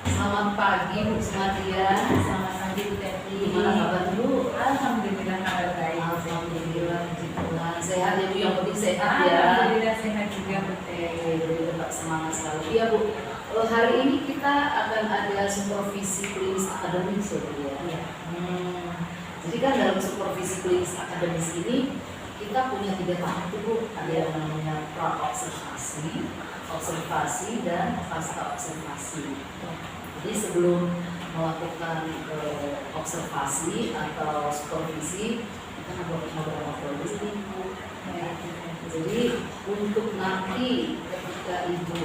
Selamat pagi Bu Nadia. Selamat pagi Bu Teti. Gimana kabar Bu? Alhamdulillah kabar baik. Alhamdulillah, puji Tuhan. Sehat ya Bu, yang penting sehat ya. Alhamdulillah sehat juga Bu Teti. Jadi tetap semangat selalu. Iya Bu, hari ini kita akan ada supervisi klinis akademis ya Bu ya. Iya. Jadi kan dalam supervisi klinis akademis ini kita punya 3 tahap tuh Bu. Ada yang namanya pra-observasi, observasi, dan pasca observasi. Jadi sebelum melakukan observasi atau supervisi, kita ngobrol-ngobrol dulu Bu. Jadi untuk nanti ketika Ibu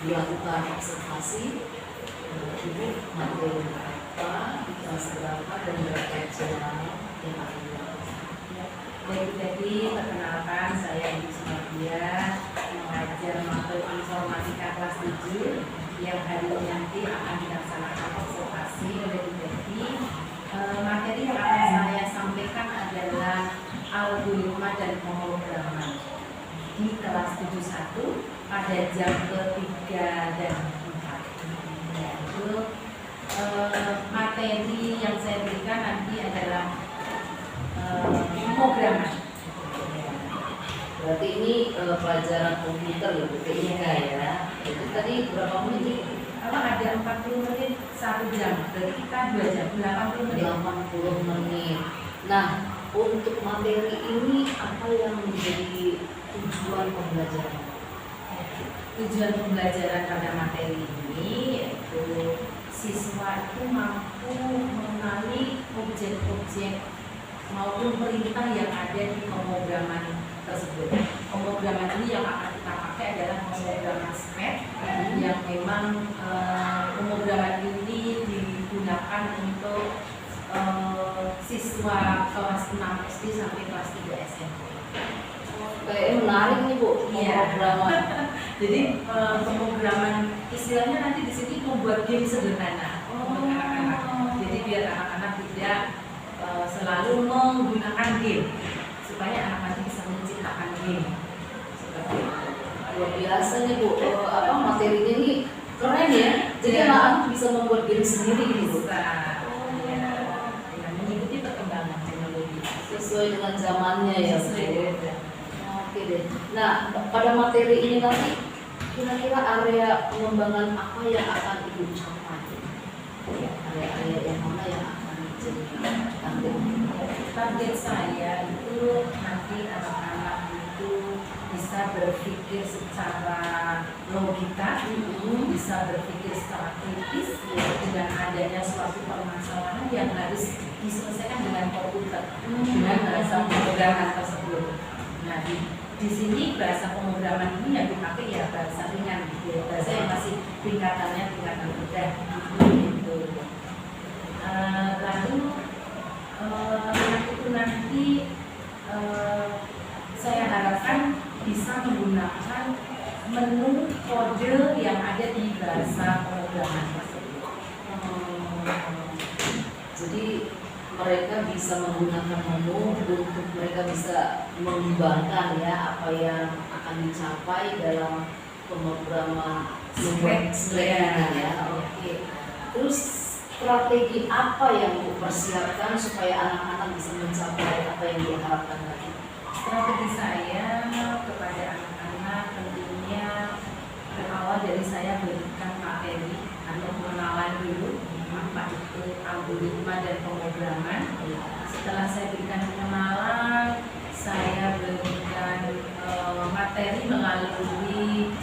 dilakukan observasi, Ibu materi apa, kelas berapa, dan berapa jam yang akan dilakukan. Baik Bu Teti, perkenalkan saya Ibu Nadia, mengajar materi informatika kelas 7 yang hari ini nanti akan dilaksanakan observasi oleh Bu Teti. Materi yang akan saya sampaikan adalah algoritma dan pemrograman di kelas 71 pada jam ketiga dan 4. Yaitu materi yang saya berikan nanti adalah pemrograman. Berarti ini pelajaran komputer ya Bu, TIK ya. Itu tadi berapa menit? Ada 40 menit 1 jam, berarti kita 2 jam, 80 menit. 80 menit. Nah, untuk materi ini apa yang menjadi tujuan pembelajaran? Tujuan pembelajaran pada materi ini yaitu siswa itu mampu mengenali objek-objek maupun perintah yang ada di pemrograman tersebut. Pemrograman ini yang akan kita pakai adalah pemrograman SMAT yang memang pemrograman ini digunakan untuk siswa kelas 6 SD sampai kelas 3 SMP. Kayaknya menarik nih Bu, pemrograman. Jadi pemrograman istilahnya nanti di sini membuat game sederhana untuk anak-anak. Jadi biar anak-anak tidak selalu menggunakan game, supaya anak-anak bisa menciptakan game. Seperti itu. Luar biasa nih Bu, materinya ini keren ya. Jadi anak-anak bisa membuat diri sendiri gitu Bu. Ya, mengikuti perkembangan teknologi Sesuai dengan zamannya ya Bu. sesuai. Oke deh. Nah, pada materi ini nanti kira-kira area pengembangan apa yang akan Ibu capai? Ya, area-area yang mana yang akan jadi Target saya itu nanti anak-anak itu bisa berpikir secara logika, bisa berpikir secara kritis dengan adanya suatu permasalahan yang harus diselesaikan dengan komputer dengan bahasa pemrograman tersebut. Nah, di sini bahasa pemrograman ini yang dipakai ya bahasa ringan, gitu. Bahasa yang masih tingkatannya tingkatan mudah gitu. Lalu nanti saya harapkan bisa menggunakan menu kode yang ada di bahasa pemrograman tersebut. Jadi mereka bisa menggunakan menu untuk mereka bisa mengembangkan ya apa yang akan dicapai dalam pemrograman ya. Oke. Terus strategi apa yang dipersiapkan supaya anak-anak bisa mencapai apa yang diharapkan tadi? Strategi saya kepada anak-anak tentunya berawal dari saya berikan materi atau pengenalan dulu apa itu algoritma dan pemrograman. Setelah saya berikan pengenalan, saya berikan materi melalui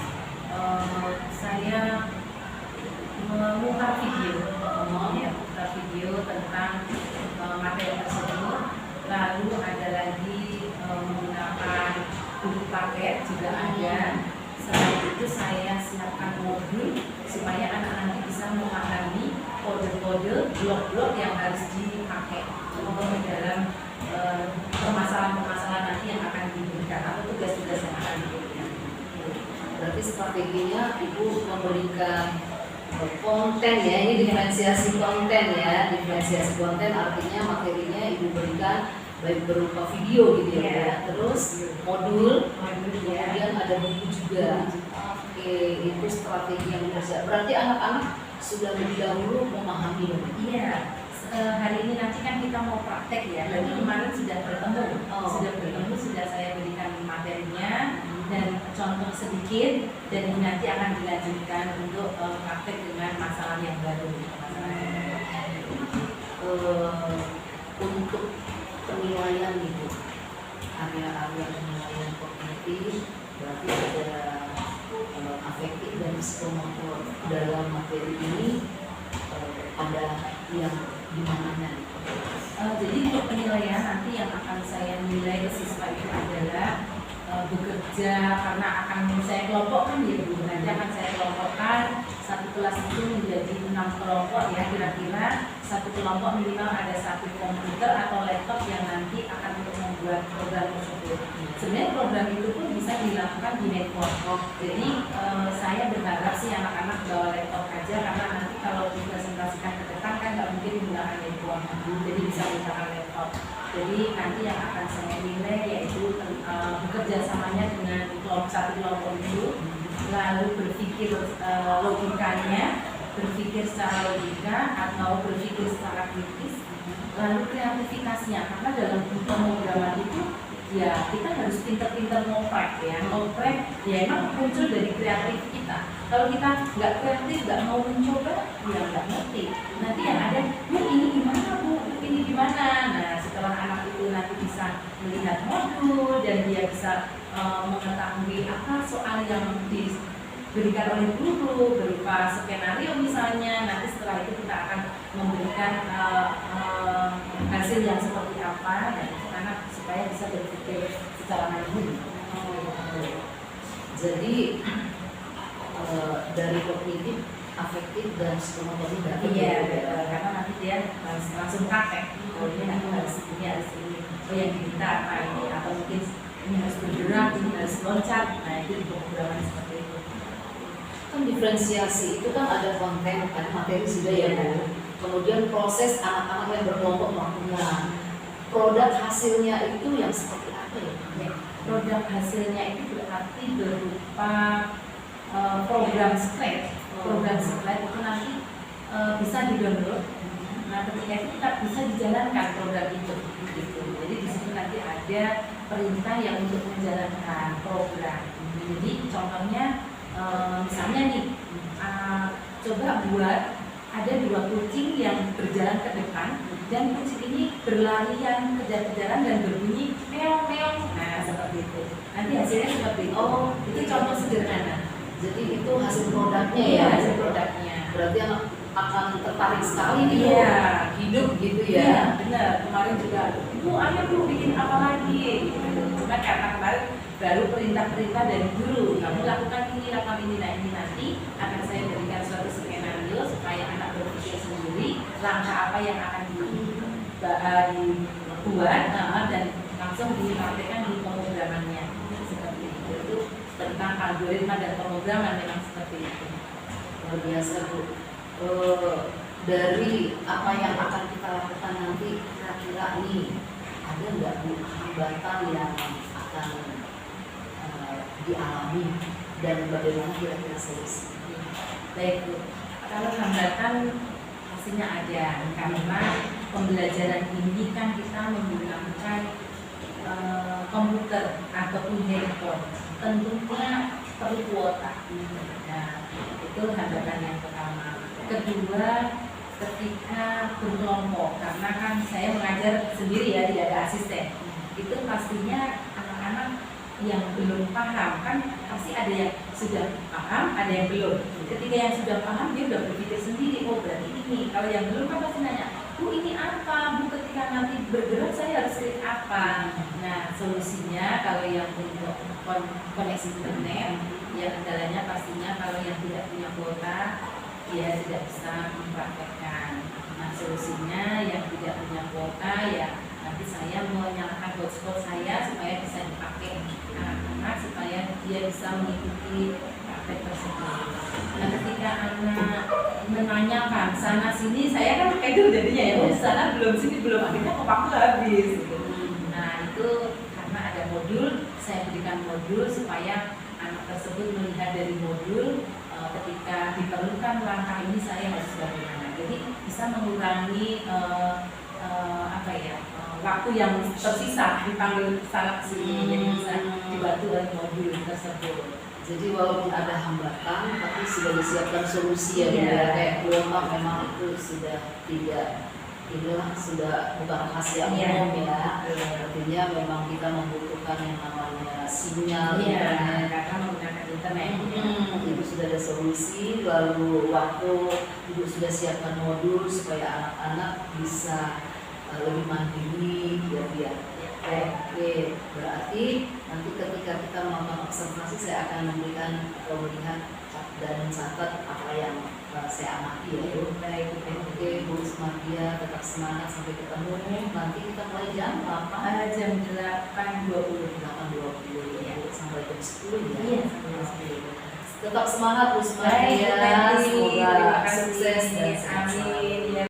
saya memutar video tentang materi tersebut. Lalu ada lagi menggunakan buku paket juga ada. Selain itu saya siapkan modul supaya anak-anak bisa memahami kode-kode blok-blok yang harus dipakai untuk dalam permasalahan-permasalahan nanti yang akan diberikan atau tugas-tugas yang akan diberikan. Berarti strateginya Ibu memberikan konten ya, ini diferensiasi konten ya. Diferensiasi konten artinya materinya Ibu berikan baik berupa video gitu ya, terus modul, kemudian ada buku juga. Oke, itu strategi yang bisa. Berarti anak-anak sudah lebih dahulu memahami dong. Iya, hari ini nanti kan kita mau praktek ya. Jadi kemarin sudah bertemu, sudah saya berikan materinya dan contoh sedikit, dan ini nanti akan dilanjutkan untuk praktek dengan masalah yang baru. Untuk penilaian itu, area-area penilaian kognitif, berarti ada afektif dan psikomotor dalam materi ini, ada yang dimana? Jadi untuk penilaian nanti yang akan saya nilai ke siswa itu adalah bekerja, karena akan saya kelompokkan ya Bu. Nanti akan saya kelompokkan satu kelas itu menjadi 6 kelompok ya, kira-kira satu kelompok minimal ada 1 komputer atau laptop yang nanti akan untuk membuat program tersebut. Sebenarnya program itu pun bisa dilakukan di network. Jadi saya berharap sih anak-anak bawa laptop aja, karena nanti kalau dipresentasikan ke depan kan nggak mungkin menggunakan network, jadi bisa menggunakan laptop. Jadi nanti yang akan saya nilai yaitu bekerja samanya dengan satu kelompok itu, lalu berpikir logikanya, berpikir secara logika atau berpikir secara kritis, lalu kreativitasnya, karena dalam pemrograman itu ya kita harus pinter-pinter ngoprek ya. Ngoprek ya emang muncul dari kreatif kita. Kalau kita nggak kreatif, nggak mau mencoba, ya nggak ngerti. Nanti yang ada, Bu ini gimana Bu, ini gimana. Nah setelah anak itu nanti bisa melihat modul dan dia bisa mengetahui apa soal yang diberikan oleh guru berupa skenario misalnya, nanti setelah itu kita akan memberikan hasil yang seperti apa, dan anak supaya bisa berpikir secara mandiri. Jadi dari kognitif, afektif dan psikomotor tidak. Iya, karena nanti dia langsung praktek. Oh ini nanti harus ini, oh yang diminta apa ini, atau mungkin ini harus bergerak, ini harus loncat. Nah itu di pemrograman seperti itu. Kan diferensiasi itu kan ada konten, ada materi sudah ya Bu. Kemudian proses anak-anak yang berkelompok melakukan produk hasilnya itu yang seperti apa ya? Produk hasilnya itu berarti berupa program slide. Program slide itu nanti bisa di-download. Nah ketika itu kita bisa dijalankan program itu gitu. Jadi di situ nanti ada perintah yang untuk menjalankan program. Jadi contohnya misalnya nih, coba buat ada 2 kucing yang berjalan ke depan, dan kucing ini berlarian kejar-kejaran dan berbunyi meong meong. Nah seperti itu. Nanti hasilnya seperti itu. Oh, itu contoh sederhana. Jadi itu hasil produknya Iya, ya. hasil produknya. Berarti akan tertarik sekali nih. Iya, Hidup gitu ya. Iya, benar. Kemarin juga, Bu, ayo Bu bikin apa lagi? Gitu. Cuma karena kemarin baru perintah-perintah dari guru, kamu lakukan ini. Nah ini nanti akan saya berikan suatu skenario supaya anak berpikir sendiri langkah apa yang akan dibuat dan langsung dipraktekkan di pemrogramannya. Seperti itu tentang algoritma dan pemrograman memang seperti itu. Luar biasa Bu. Dari apa yang akan kita lakukan nanti, kira-kira nih ada nggak Bu hambatan yang akan dialami dan bagaimana kira-kira solusi? Baik Bu, kalau hambatan pastinya ada, karena pembelajaran ini kan kita menggunakan komputer ataupun handphone, tentunya perlu kuota. Nah, itu hambatan yang pertama. Kedua, ketika berkelompok, karena kan saya mengajar sendiri ya, tidak ada asisten, itu pastinya anak-anak yang belum paham, kan pasti ada yang sudah paham, ada yang belum. Ketika yang sudah paham, dia sudah berpikir sendiri, oh berarti ini. Kalau yang belum kan pasti nanya, Bu ini apa? Bu ketika nanti bergerak saya harus klik apa? Nah solusinya kalau yang untuk koneksi internet, ya kendalanya pastinya kalau yang tidak punya kuota, dia tidak bisa mempraktekkan. Nah solusinya yang tidak punya kuota ya nanti saya menyalakan hotspot saya supaya bisa dipakai anak-anak supaya dia bisa mengikuti praktek tersebut. Nah ketika anak menanyakan sana sini, saya kan itu jadinya ya, oh sana belum sini belum, akhirnya kopaku habis. Nah itu karena ada modul, saya berikan modul supaya anak tersebut tersebut melihat dari modul ketika diperlukan langkah ini saya harus bagaimana. Jadi bisa mengurangi waktu yang tersisa dipanggil sana sini, jadi bisa dibantu oleh modul tersebut. Jadi walaupun ada hambatan, tapi sudah disiapkan solusi ya, Iya. kayak gelombang memang itu sudah tidak, inilah sudah bukan rahasia Iya. umum ya. Iya. Artinya memang kita membutuhkan yang namanya sinyal Iya, internet. karena menggunakan internet. Itu sudah ada solusi, lalu waktu ibu sudah siapkan modul supaya anak-anak bisa lebih mandiri biar. Oke, berarti nanti ketika kita melakukan observasi saya akan memberikan atau melihat dan mencatat apa yang saya amati ya Bu. Baik, Oke, Bu Smardia tetap semangat sampai ketemu. Nanti kita mulai jam berapa? jam 8.20. 8.20 ya, sampai jam 10 ya. Iya, sampai jam 10. Tetap semangat Bu Baik, Smardia, terima kasih. semoga Terima kasih. sukses dan